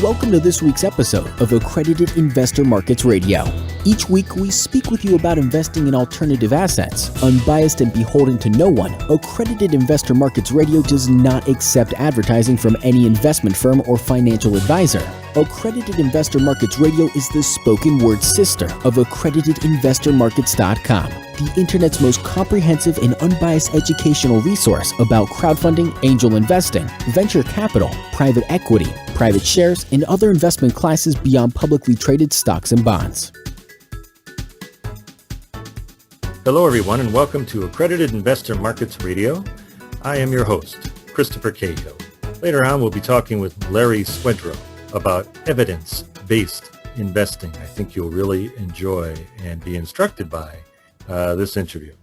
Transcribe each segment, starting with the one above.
Welcome to this week's episode of Accredited Investor Markets Radio. Each week, we speak with you about investing in alternative assets. Unbiased and beholden to no one, Accredited Investor Markets Radio does not accept advertising from any investment firm or financial advisor. Accredited Investor Markets Radio is the spoken word sister of AccreditedInvestorMarkets.com, the internet's most comprehensive and unbiased educational resource about crowdfunding, angel investing, venture capital, private equity, private shares, and other investment classes beyond publicly traded stocks and bonds. Hello, everyone, and welcome to Accredited Investor Markets Radio. I am your host, Christopher Cahill. Later on, we'll be talking with Larry Swedroe about evidence-based investing. I think you'll really enjoy and be instructed by this interview.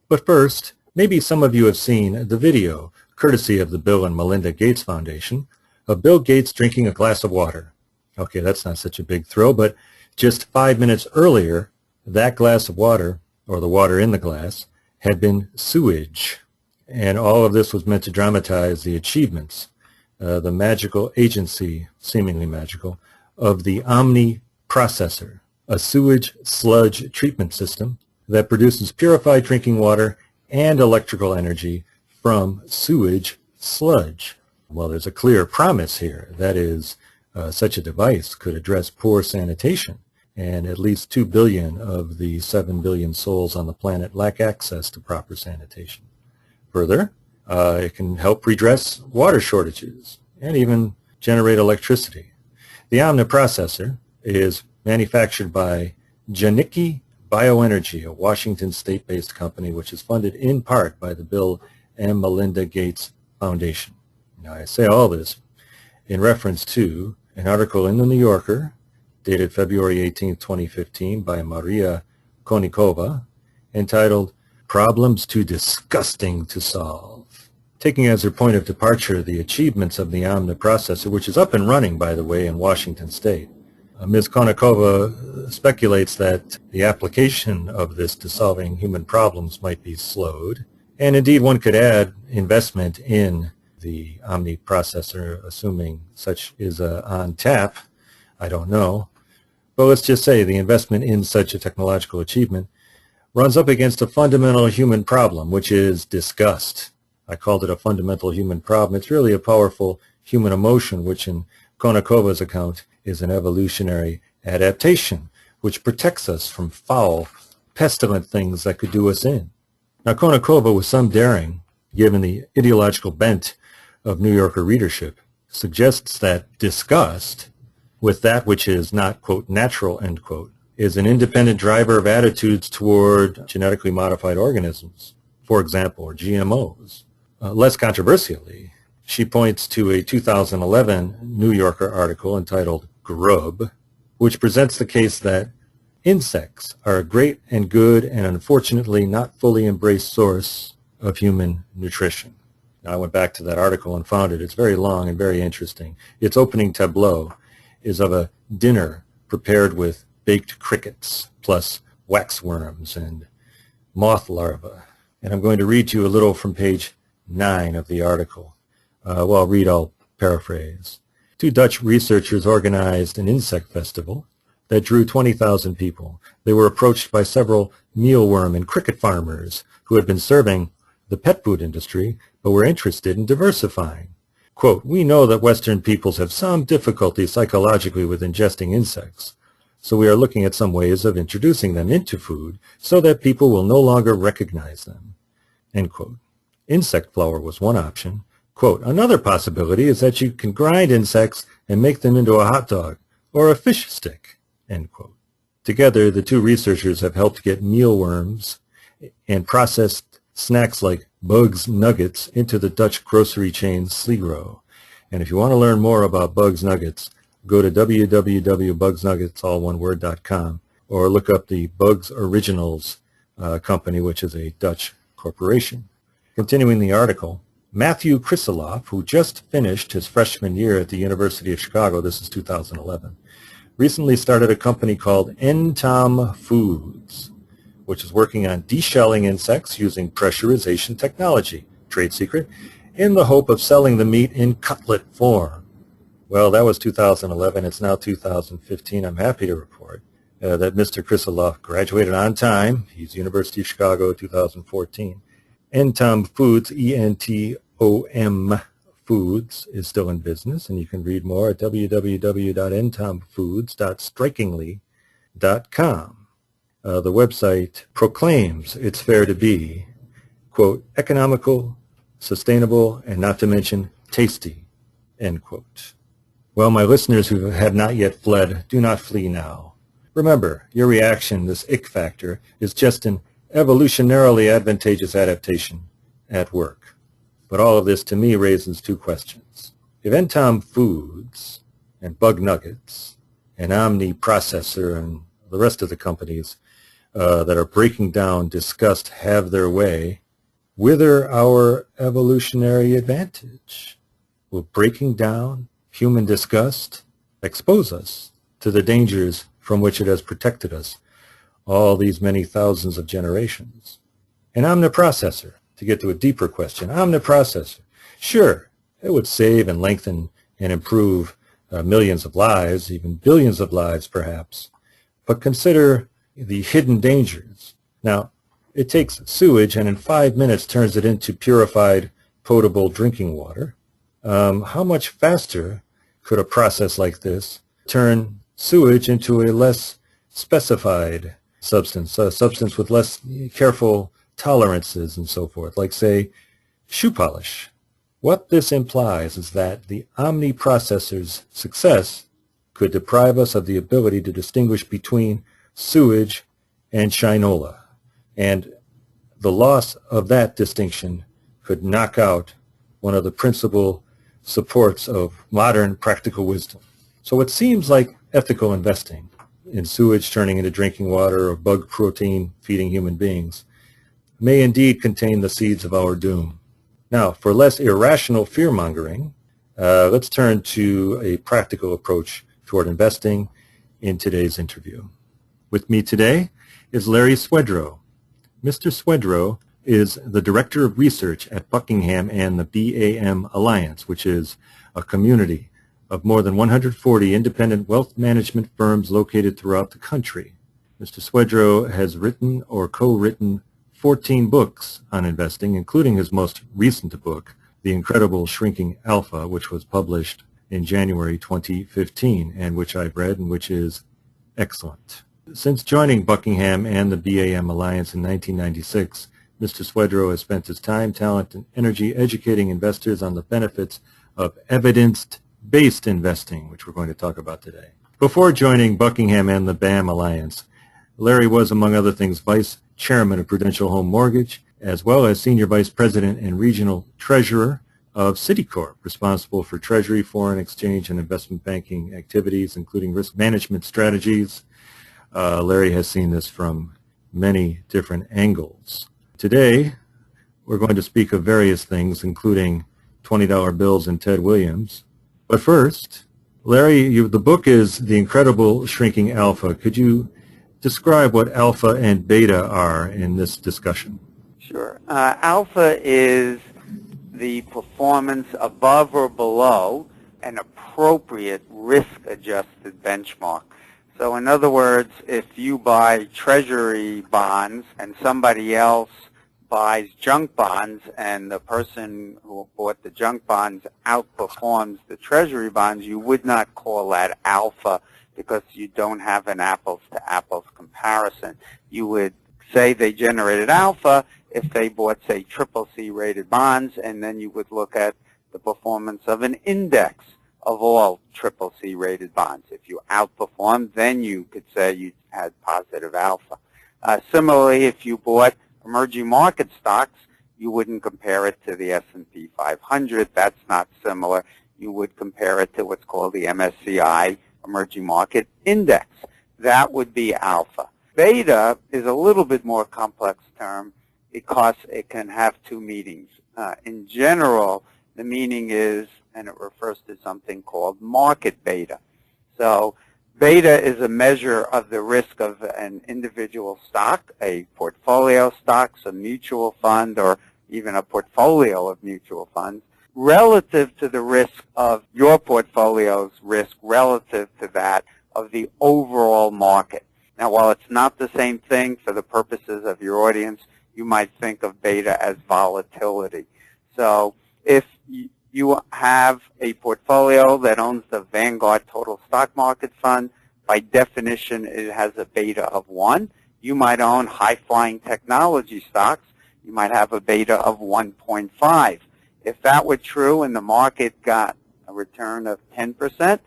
But first, maybe some of you have seen the video, courtesy of the Bill and Melinda Gates Foundation, of Bill Gates drinking a glass of water. Okay, that's not such a big thrill, but just 5 minutes earlier, that glass of water, or the water in the glass, had been sewage. And all of this was meant to dramatize the achievements, the magical agency, seemingly magical, of the OmniProcessor, a sewage sludge treatment system that produces purified drinking water and electrical energy from sewage sludge. Well, there's a clear promise here. That is, such a device could address poor sanitation, and at least 2 billion of the 7 billion souls on the planet lack access to proper sanitation. Further, it can help redress water shortages and even generate electricity. The OmniProcessor is manufactured by Janicki Bioenergy, a Washington state-based company which is funded in part by the Bill and Melinda Gates Foundation. Now, I say all this in reference to an article in the New Yorker dated February 18, 2015 by Maria Konnikova entitled Problems Too Disgusting to Solve, taking as her point of departure the achievements of the OmniProcessor, which is up and running, by the way, in Washington State. Ms. Konnikova speculates that the application of this to solving human problems might be slowed, and indeed one could add investment in the OmniProcessor, assuming such is on tap. I don't know. But let's just say the investment in such a technological achievement runs up against a fundamental human problem, which is disgust. I called it a fundamental human problem. It's really a powerful human emotion, which in Konnikova's account is an evolutionary adaptation, which protects us from foul, pestilent things that could do us in. Now, Konnikova, with some daring, given the ideological bent of New Yorker readership, suggests that disgust with that which is not, quote, natural, end quote, is an independent driver of attitudes toward genetically modified organisms, for example, or GMOs. Less controversially, she points to a 2011 New Yorker article entitled Grub, which presents the case that insects are a great and good and unfortunately not fully embraced source of human nutrition. Now, I went back to that article and found it. It's very long and very interesting. Its opening tableau is of a dinner prepared with baked crickets, plus waxworms and moth larvae. And I'm going to read to you a little from page 9 of the article. I'll paraphrase. 2 Dutch researchers organized an insect festival that drew 20,000 people. They were approached by several mealworm and cricket farmers who had been serving the pet food industry, but were interested in diversifying. Quote, "We know that Western peoples have some difficulty psychologically with ingesting insects, so we are looking at some ways of introducing them into food so that people will no longer recognize them." End quote. Insect flour was one option. Quote, "Another possibility is that you can grind insects and make them into a hot dog or a fish stick." End quote. Together, the 2 researchers have helped get mealworms and processed snacks like Bugs Nuggets into the Dutch grocery chain Sligro. And if you want to learn more about Bugs Nuggets, go to www.bugsnuggets.com or look up the Bugs Originals company, which is a Dutch corporation. Continuing the article, Matthew Krisiloff, who just finished his freshman year at the University of Chicago, this is 2011, recently started a company called Entom Foods, which is working on deshelling insects using pressurization technology, trade secret, in the hope of selling the meat in cutlet form. Well, that was 2011. It's now 2015. I'm happy to report that Mr. Chris Cahill graduated on time. He's University of Chicago, 2014. Entom Foods, E-N-T-O-M Foods, is still in business, and you can read more at www.entomfoods.strikingly.com. The website proclaims it's fair to be, quote, economical, sustainable, and not to mention tasty, end quote. Well, my listeners who have not yet fled, do not flee now. Remember, your reaction, this ick factor, is just an evolutionarily advantageous adaptation at work. But all of this, to me, raises two questions. If Entom Foods and Bug Nuggets and Omni Processor and the rest of the companies that are breaking down disgust have their way, wither our evolutionary advantage? Will breaking down human disgust expose us to the dangers from which it has protected us all these many thousands of generations? An omniprocessor, to get to a deeper question, omniprocessor, sure, it would save and lengthen and improve millions of lives, even billions of lives perhaps, but consider the hidden dangers. Now, it takes sewage and in 5 minutes turns it into purified, potable drinking water. How much faster could a process like this turn sewage into a less specified substance, a substance with less careful tolerances and so forth, like, say, shoe polish? What this implies is that the omniprocessor's success could deprive us of the ability to distinguish between sewage and shinola, and the loss of that distinction could knock out one of the principal supports of modern practical wisdom. So it seems like ethical investing in sewage turning into drinking water or bug protein feeding human beings may indeed contain the seeds of our doom. Now, for less irrational fear-mongering, let's turn to a practical approach toward investing in today's interview. With me today is Larry Swedroe. Mr. Swedroe is the Director of Research at Buckingham and the BAM Alliance, which is a community of more than 140 independent wealth management firms located throughout the country. Mr. Swedroe has written or co-written 14 books on investing, including his most recent book, The Incredible Shrinking Alpha, which was published in January 2015, and which I've read and which is excellent. Since joining Buckingham and the BAM Alliance in 1996, Mr. Swedroe has spent his time, talent, and energy educating investors on the benefits of evidence-based investing, which we're going to talk about today. Before joining Buckingham and the BAM Alliance, Larry was, among other things, Vice Chairman of Prudential Home Mortgage, as well as Senior Vice President and Regional Treasurer of Citicorp, responsible for Treasury, foreign exchange, and investment banking activities, including risk management strategies. Larry has seen this from many different angles. Today, we're going to speak of various things, including $20 bills and Ted Williams. But first, Larry, the book is The Incredible Shrinking Alpha. Could you describe what alpha and beta are in this discussion? Sure. Alpha is the performance above or below an appropriate risk-adjusted benchmark. So in other words, if you buy treasury bonds and somebody else buys junk bonds and the person who bought the junk bonds outperforms the treasury bonds, you would not call that alpha because you don't have an apples-to-apples comparison. You would say they generated alpha if they bought, say, CCC rated bonds, and then you would look at the performance of an index of all CCC rated bonds. If you outperformed, then you could say you had positive alpha. Similarly, if you bought emerging market stocks, you wouldn't compare it to the S&P 500. That's not similar. You would compare it to what's called the MSCI Emerging Market Index. That would be alpha. Beta is a little bit more complex term because it can have two meanings. In general, the meaning is, and it refers to something called market beta. So beta is a measure of the risk of an individual stock, a portfolio stock, a mutual fund, or even a portfolio of mutual funds relative to the risk of your portfolio's risk relative to that of the overall market. Now, while it's not the same thing for the purposes of your audience, you might think of beta as volatility. So if you have a portfolio that owns the Vanguard Total Stock Market Fund, by definition, it has a beta of 1. You might own high-flying technology stocks. You might have a beta of 1.5. If that were true and the market got a return of 10%,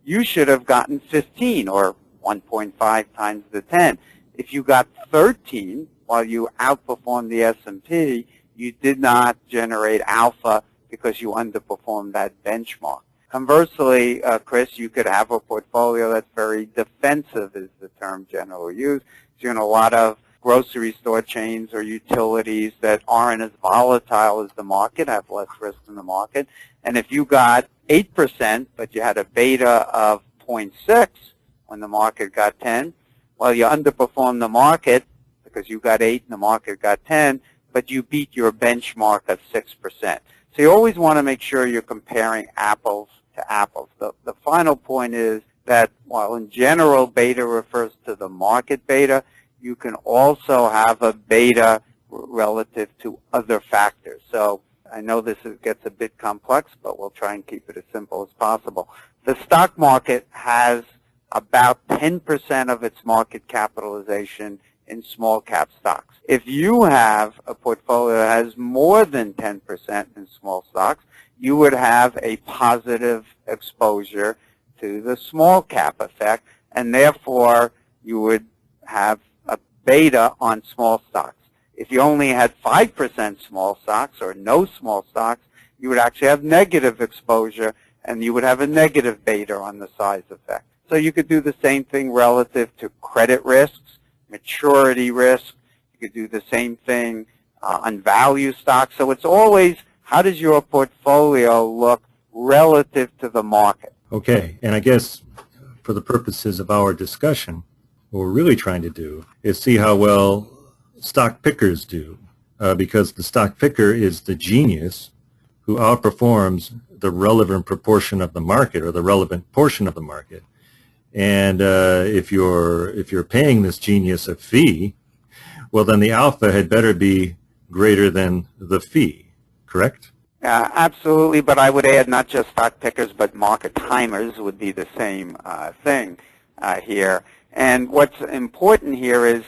you should have gotten 15, or 1.5 times the 10. If you got 13 while you outperformed the S&P, you did not generate alpha because you underperformed that benchmark. Conversely, Chris, you could have a portfolio that's very defensive, is the term generally used. So in a lot of grocery store chains or utilities that aren't as volatile as the market, have less risk in the market. And if you got 8%, but you had a beta of 0.6 when the market got 10, well, you underperformed the market because you got 8 and the market got 10, but you beat your benchmark of 6%. So you always want to make sure you're comparing apples to apples. The final point is that while in general beta refers to the market beta, you can also have a beta relative to other factors. So I know this gets a bit complex, but we'll try and keep it as simple as possible. The stock market has about 10% of its market capitalization in small cap stocks. If you have a portfolio that has more than 10% in small stocks, you would have a positive exposure to the small cap effect, and therefore you would have a beta on small stocks. If you only had 5% small stocks or no small stocks, you would actually have negative exposure, and you would have a negative beta on the size effect. So you could do the same thing relative to credit risks, maturity risk. You could do the same thing on value stocks. So it's always, how does your portfolio look relative to the market? Okay, and I guess for the purposes of our discussion, what we're really trying to do is see how well stock pickers do, because the stock picker is the genius who outperforms the relevant proportion of the market, or the relevant portion of the market. And if you're paying this genius a fee, well, then the alpha had better be greater than the fee, correct? Absolutely, but I would add not just stock pickers, but market timers would be the same thing here. And what's important here is,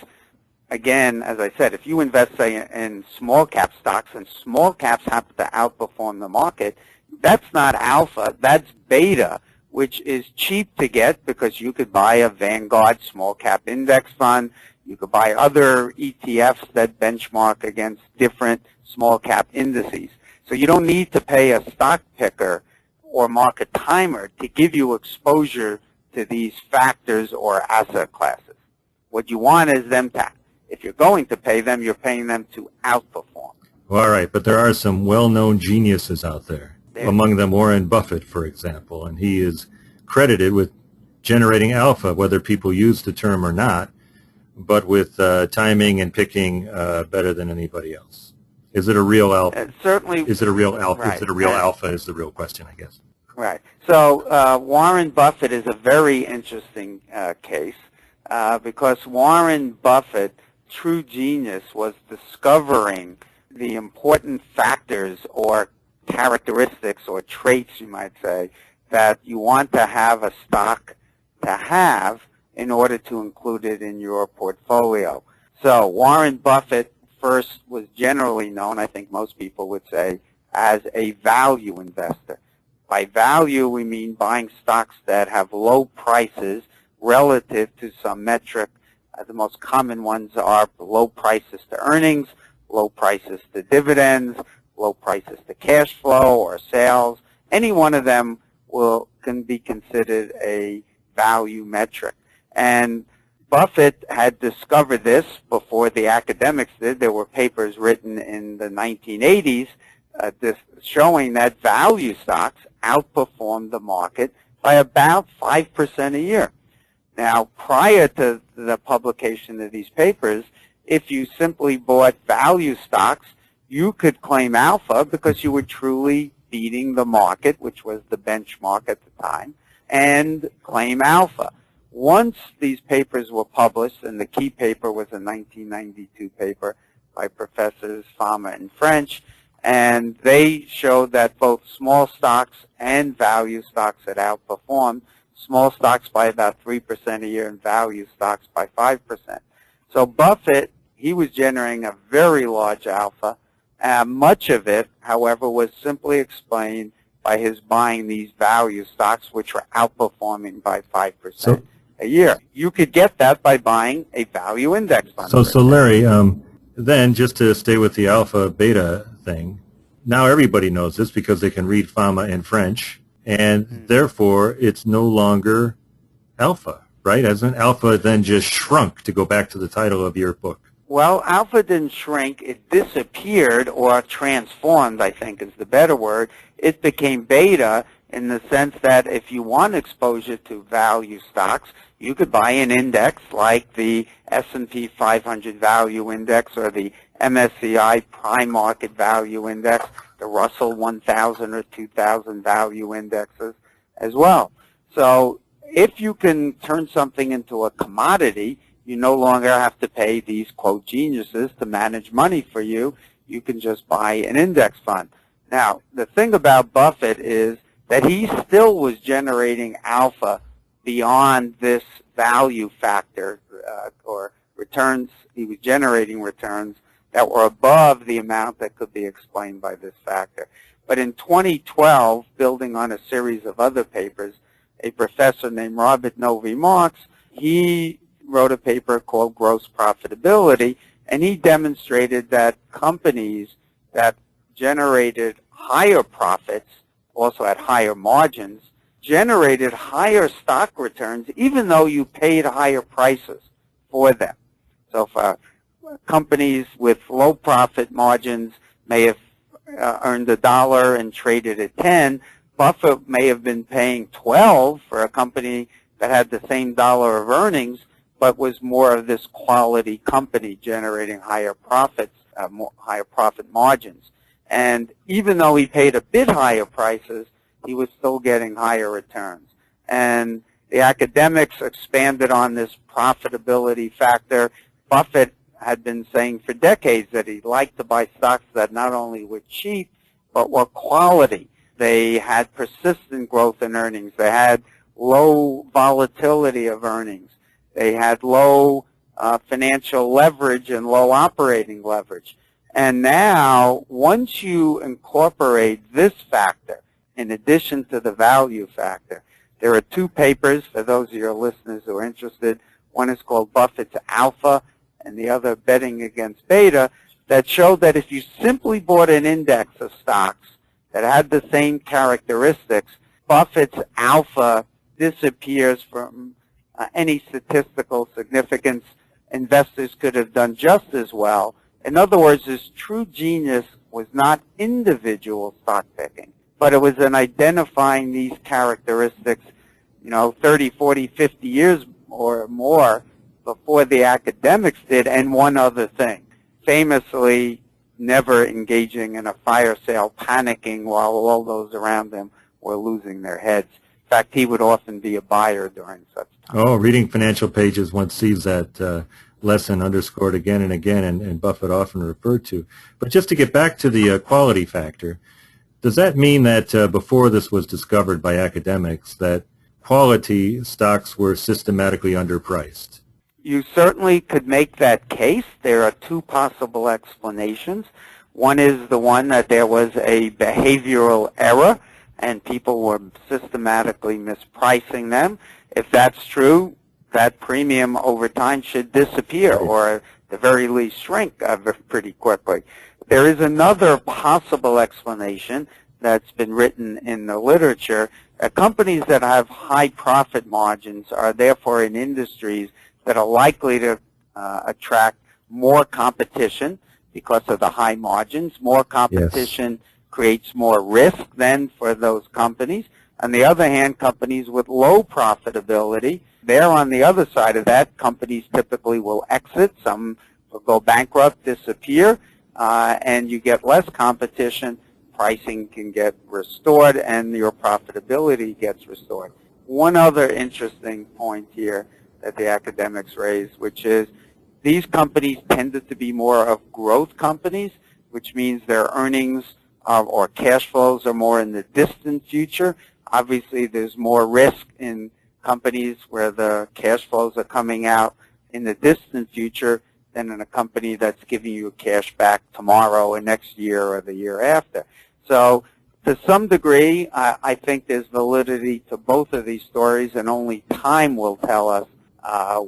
again, as I said, if you invest, say, in small cap stocks and small caps happen to outperform the market, that's not alpha, that's beta, which is cheap to get because you could buy a Vanguard small cap index fund. You could buy other ETFs that benchmark against different small cap indices. So you don't need to pay a stock picker or market timer to give you exposure to these factors or asset classes. What you want is them to, if you're going to pay them, you're paying them to outperform. Well, all right, but there are some well-known geniuses out there. Among them Warren Buffett, for example, and he is credited with generating alpha, whether people use the term or not, but with timing and picking better than anybody else. Is it a real alpha? Certainly. Is it a real alpha? Right. Is it a real alpha is the real question, I guess. Right. So Warren Buffett is a very interesting case because Warren Buffett, true genius, was discovering the important factors or characteristics or traits, you might say, that you want to have a stock to have in order to include it in your portfolio. So Warren Buffett first was generally known, I think most people would say, as a value investor. By value, we mean buying stocks that have low prices relative to some metric. The most common ones are low prices to earnings, low prices to dividends, low prices to cash flow or sales. Any one of them can be considered a value metric. And Buffett had discovered this before the academics did. There were papers written in the 1980s showing that value stocks outperformed the market by about 5% a year. Now, prior to the publication of these papers, if you simply bought value stocks, you could claim alpha because you were truly beating the market, which was the benchmark at the time, and claim alpha. Once these papers were published, and the key paper was a 1992 paper by Professors Fama and French, and they showed that both small stocks and value stocks had outperformed, small stocks by about 3% a year and value stocks by 5%. So Buffett, he was generating a very large alpha. Much of it, however, was simply explained by his buying these value stocks, which were outperforming by 5% a year. You could get that by buying a value index fund. So Larry, then just to stay with the alpha beta thing, now everybody knows this because they can read Fama in French, and therefore it's no longer alpha, right? Hasn't alpha then just shrunk, to go back to the title of your book? Well, alpha didn't shrink. It disappeared, or transformed, I think is the better word. It became beta in the sense that if you want exposure to value stocks, you could buy an index like the S&P 500 Value Index or the MSCI Prime Market Value Index, the Russell 1000 or 2000 Value Indexes as well. So if you can turn something into a commodity, you no longer have to pay these, quote, geniuses to manage money for you. You can just buy an index fund. Now, the thing about Buffett is that he still was generating alpha beyond this value factor or returns. He was generating returns that were above the amount that could be explained by this factor. But in 2012, building on a series of other papers, a professor named Robert Novi Marx, he wrote a paper called Gross Profitability, and he demonstrated that companies that generated higher profits, also had higher margins, generated higher stock returns even though you paid higher prices for them. So for companies with low profit margins may have earned $1 and traded at 10, Buffett may have been paying 12 for a company that had the same dollar of earnings, but was more of this quality company generating higher profits, higher profit margins. And even though he paid a bit higher prices, he was still getting higher returns. And the academics expanded on this profitability factor. Buffett had been saying for decades that he liked to buy stocks that not only were cheap, but were quality. They had persistent growth in earnings. They had low volatility of earnings. They had low financial leverage and low operating leverage. And now, once you incorporate this factor, in addition to the value factor, there are two papers for those of your listeners who are interested. One is called Buffett's Alpha, and the other Betting Against Beta, that show that if you simply bought an index of stocks that had the same characteristics, Buffett's alpha disappears from any statistical significance. Investors could have done just as well. In other words, his true genius was not individual stock picking, but it was in identifying these characteristics, 30, 40, 50 years or more before the academics did, and one other thing. Famously, never engaging in a fire sale, panicking while all those around him were losing their heads. In fact, he would often be a buyer during such time. Oh, reading financial pages, one sees that lesson underscored again and again, and Buffett often referred to. But just to get back to the quality factor, does that mean that before this was discovered by academics, that quality stocks were systematically underpriced? You certainly could make that case. There are two possible explanations. One is the one that there was a behavioral error and people were systematically mispricing them. If that's true, that premium over time should disappear or at the very least shrink pretty quickly. There is another possible explanation that's been written in the literature. Companies that have high profit margins are therefore in industries that are likely to attract more competition because of the high margins. More competition creates more risk then for those companies. On the other hand, companies with low profitability, they're on the other side of that. Companies typically will exit. Some will go bankrupt, disappear, and you get less competition. pricing can get restored and your profitability gets restored. One other interesting point here that the academics raised, which is these companies tended to be more of growth companies, which means their earnings or cash flows are more in the distant future. Obviously, there's more risk in companies where the cash flows are coming out in the distant future than in a company that's giving you cash back tomorrow or next year or the year after. So to some degree, I think there's validity to both of these stories, and only time will tell us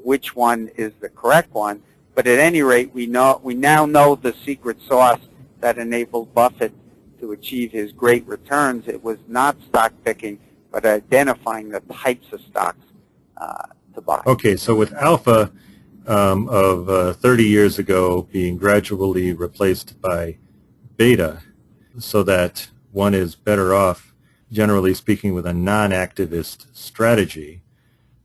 which one is the correct one. But at any rate, we now know the secret sauce that enabled Buffett to achieve his great returns. It was not stock picking, but identifying the types of stocks to buy. Okay, so with alpha of 30 years ago being gradually replaced by beta, so that one is better off, generally speaking, with a non-activist strategy,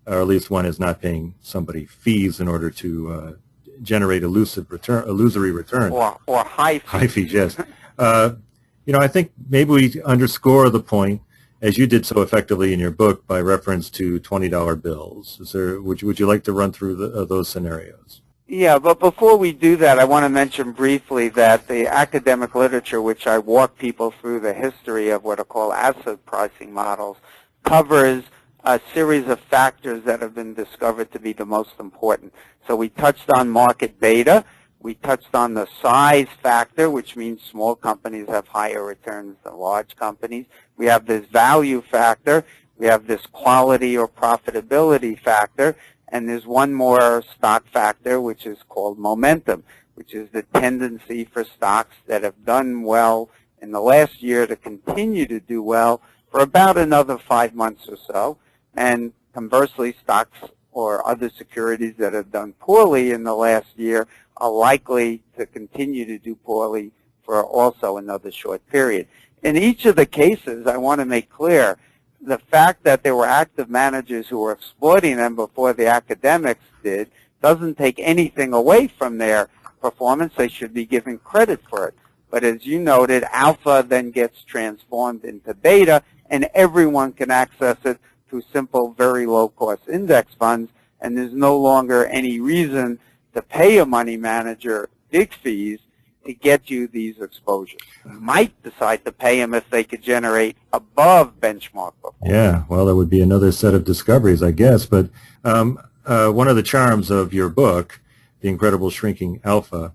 or at least one is not paying somebody fees in order to generate illusory return. Or high fees. High fees, yes. I think maybe we underscore the point, as you did so effectively in your book, by reference to $20 bills. Would you like to run through those scenarios? Yeah, but before we do that, I want to mention briefly that the academic literature, which I walk people through the history of what are called asset pricing models, covers a series of factors that have been discovered to be the most important. So we touched on market beta. We touched on the size factor, which means small companies have higher returns than large companies. We have this value factor. We have this quality or profitability factor. And there's one more stock factor, which is called momentum, which is the tendency for stocks that have done well in the last year to continue to do well for about another 5 months or so. And conversely, stocks or other securities that have done poorly in the last year are likely to continue to do poorly for also another short period. In each of the cases, I want to make clear the fact that there were active managers who were exploiting them before the academics did doesn't take anything away from their performance. They should be given credit for it. But as you noted, alpha then gets transformed into beta, and everyone can access it through simple, very low-cost index funds, and there's no longer any reason to pay a money manager big fees to get you these exposures. You might decide to pay them if they could generate above benchmark performance. Yeah, well, that would be another set of discoveries, I guess. But one of the charms of your book, The Incredible Shrinking Alpha,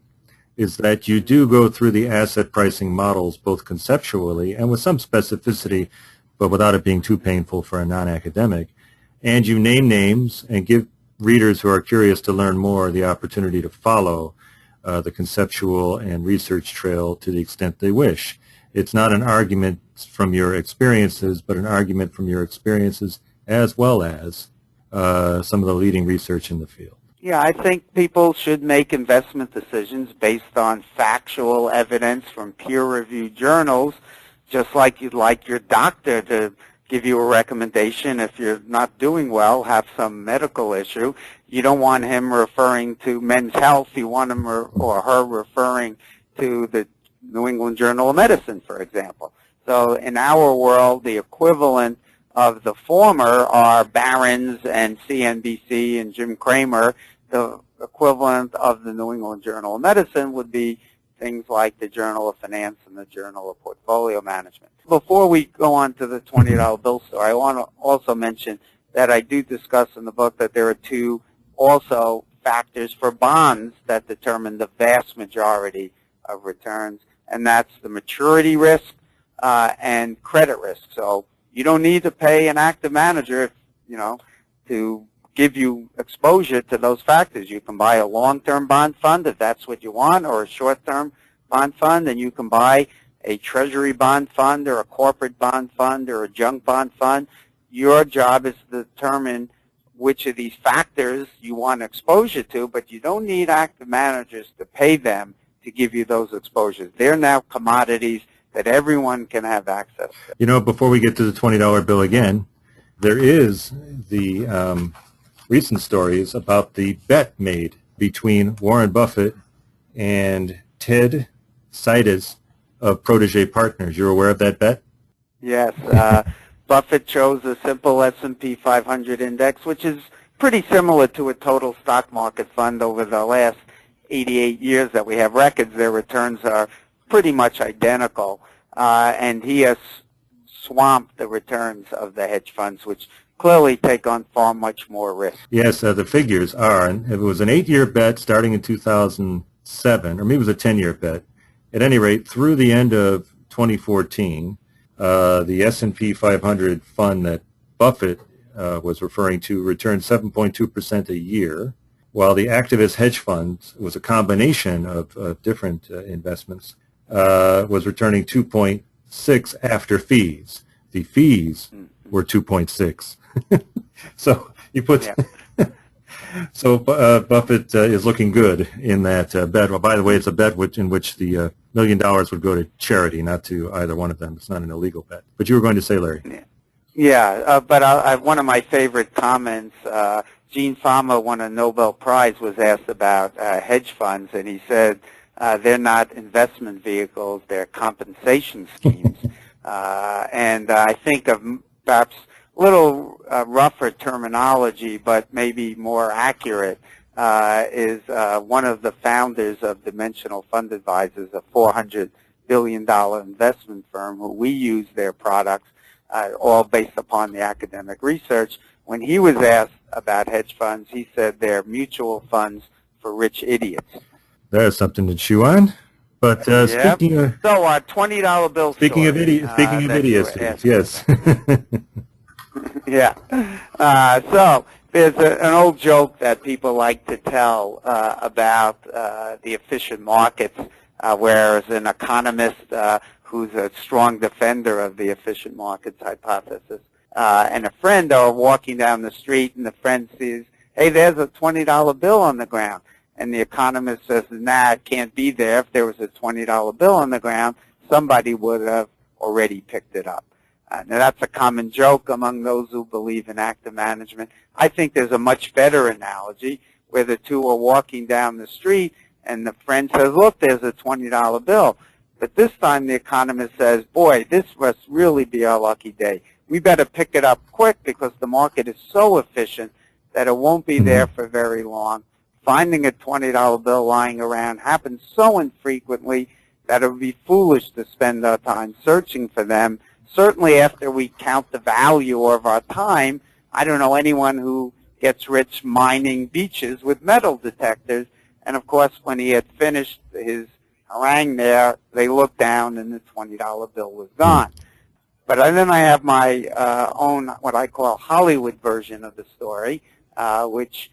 is that you do go through the asset pricing models both conceptually and with some specificity, but without it being too painful for a non-academic. And you name names and give readers who are curious to learn more the opportunity to follow the conceptual and research trail to the extent they wish. It's not an argument from your experiences, but an argument from your experiences as well as some of the leading research in the field. Yeah, I think people should make investment decisions based on factual evidence from peer-reviewed journals, just like you'd like your doctor to give you a recommendation if you're not doing well, have some medical issue. You don't want him referring to Men's Health. You want him or her referring to the New England Journal of Medicine, for example. So in our world, the equivalent of the former are Barron's and CNBC and Jim Cramer. The equivalent of the New England Journal of Medicine would be things like the Journal of Finance and the Journal of Portfolio Management. Before we go on to the $20 bill story, I want to also mention that I do discuss in the book that there are two also factors for bonds that determine the vast majority of returns, and that's the maturity risk and credit risk. So you don't need to pay an active manager, to give you exposure to those factors. You can buy a long-term bond fund if that's what you want, or a short-term bond fund, and you can buy a treasury bond fund or a corporate bond fund or a junk bond fund. Your job is to determine which of these factors you want exposure to, but you don't need active managers to pay them to give you those exposures. They're now commodities that everyone can have access to. Before we get to the $20 bill again, there is the recent stories about the bet made between Warren Buffett and Ted Seides of protege partners. You're aware of that bet? Yes. Buffett chose a simple S&P 500 index, which is pretty similar to a total stock market fund. Over the last 88 years that we have records, their returns are pretty much identical. And he has swamped the returns of the hedge funds, which clearly take on far much more risk. Yes, the figures are, and it was an 8-year bet starting in 2007, or maybe it was a 10-year bet. At any rate, through the end of 2014, the S&P 500 fund that Buffett was referring to returned 7.2% a year, while the activist hedge funds was a combination of different investments, was returning 2.6 after fees. The fees were 2.6. So you put, yeah. So Buffett is looking good in that bet. Well, by the way, it's a bet in which the $1 million would go to charity, not to either one of them. It's not an illegal bet. But you were going to say, Larry. Yeah, but one of my favorite comments, Gene Fama won a Nobel Prize, was asked about hedge funds, and he said they're not investment vehicles, they're compensation schemes. And I think of perhaps a little rougher terminology, but maybe more accurate, is one of the founders of Dimensional Fund Advisors, a $400 billion investment firm, who we use their products, all based upon the academic research. When he was asked about hedge funds, he said they're mutual funds for rich idiots. There's something to chew on. But speaking of $20 bill. Speaking of idiots, yes. Yeah. So there's an old joke that people like to tell about the efficient markets, whereas an economist who's a strong defender of the efficient markets hypothesis and a friend are walking down the street, and the friend sees, hey, there's a $20 bill on the ground. And the economist says, nah, it can't be there. If there was a $20 bill on the ground, somebody would have already picked it up. Now, that's a common joke among those who believe in active management. I think there's a much better analogy where the two are walking down the street, and the friend says, look, there's a $20 bill. But this time the economist says, boy, this must really be our lucky day. We better pick it up quick because the market is so efficient that it won't be there for very long. Finding a $20 bill lying around happens so infrequently that it would be foolish to spend our time searching for them. Certainly after we count the value of our time, I don't know anyone who gets rich mining beaches with metal detectors. And, of course, when he had finished his harangue there, they looked down and the $20 bill was gone. But then I have my own, what I call Hollywood version of the story, which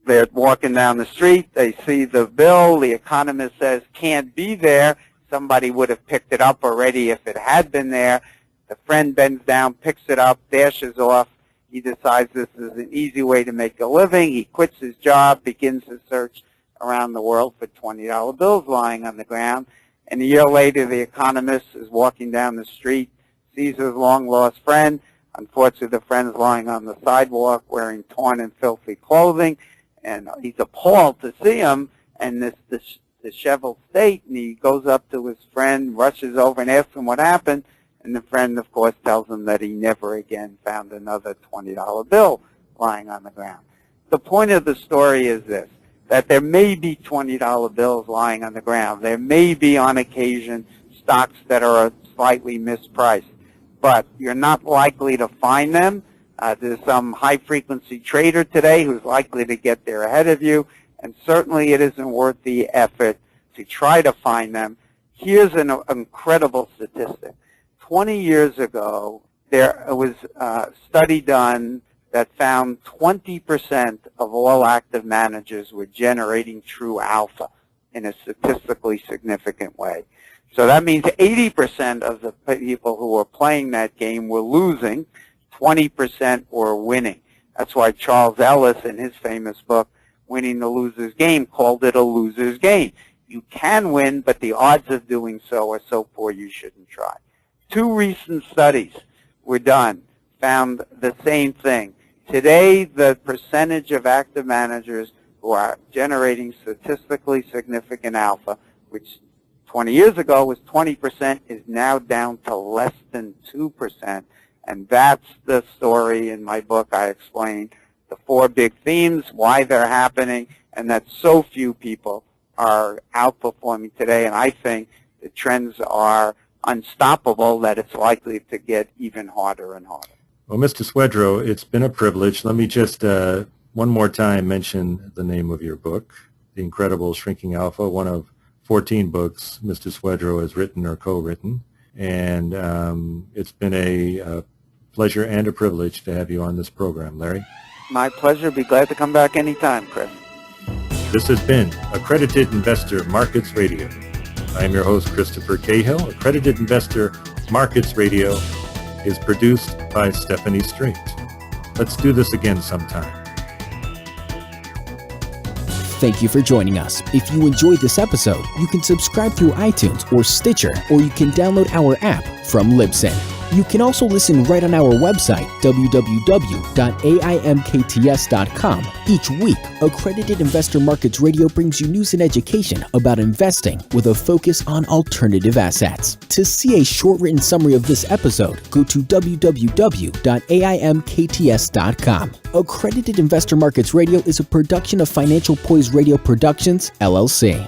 they're walking down the street, they see the bill, the economist says, can't be there. Somebody would have picked it up already if it had been there. The friend bends down, picks it up, dashes off. He decides this is an easy way to make a living. He quits his job, begins to search around the world for $20 bills lying on the ground. And a year later, the economist is walking down the street, sees his long-lost friend. Unfortunately, the friend's lying on the sidewalk wearing torn and filthy clothing. And he's appalled to see him in this disheveled state. And he goes up to his friend, rushes over and asks him what happened. And the friend, of course, tells him that he never again found another $20 bill lying on the ground. The point of the story is this, that there may be $20 bills lying on the ground. There may be, on occasion, stocks that are slightly mispriced. But you're not likely to find them. There's some high-frequency trader today who's likely to get there ahead of you, and certainly it isn't worth the effort to try to find them. Here's an incredible statistic. 20 years ago, there was a study done that found 20% of all active managers were generating true alpha in a statistically significant way. So that means 80% of the people who were playing that game were losing, 20% were winning. That's why Charles Ellis, in his famous book, Winning the Loser's Game, called it a loser's game. You can win, but the odds of doing so are so poor you shouldn't try. 2 recent studies were done, found the same thing. Today, the percentage of active managers who are generating statistically significant alpha, which 20 years ago was 20%, is now down to less than 2%. And that's the story in my book. I explain the 4 big themes, why they're happening, and that so few people are outperforming today. And I think the trends are unstoppable, that it's likely to get even harder and harder. Well, Mr. Swedroe, it's been a privilege. Let me just one more time mention the name of your book, The Incredible Shrinking Alpha, one of 14 books Mr. Swedroe has written or co-written. And it's been a pleasure and a privilege to have you on this program, Larry. My pleasure. Be glad to come back anytime, Chris. This has been Accredited Investor Markets Radio. I am your host, Christopher Cahill. Accredited Investor Markets Radio is produced by Stephanie Strait. Let's do this again sometime. Thank you for joining us. If you enjoyed this episode, you can subscribe through iTunes or Stitcher, or you can download our app from Libsyn. You can also listen right on our website, www.AIMkts.com. Each week, Accredited Investor Markets Radio brings you news and education about investing with a focus on alternative assets. To see a short written summary of this episode, go to www.AIMkts.com. Accredited Investor Markets Radio is a production of Financial Poise Radio Productions, LLC.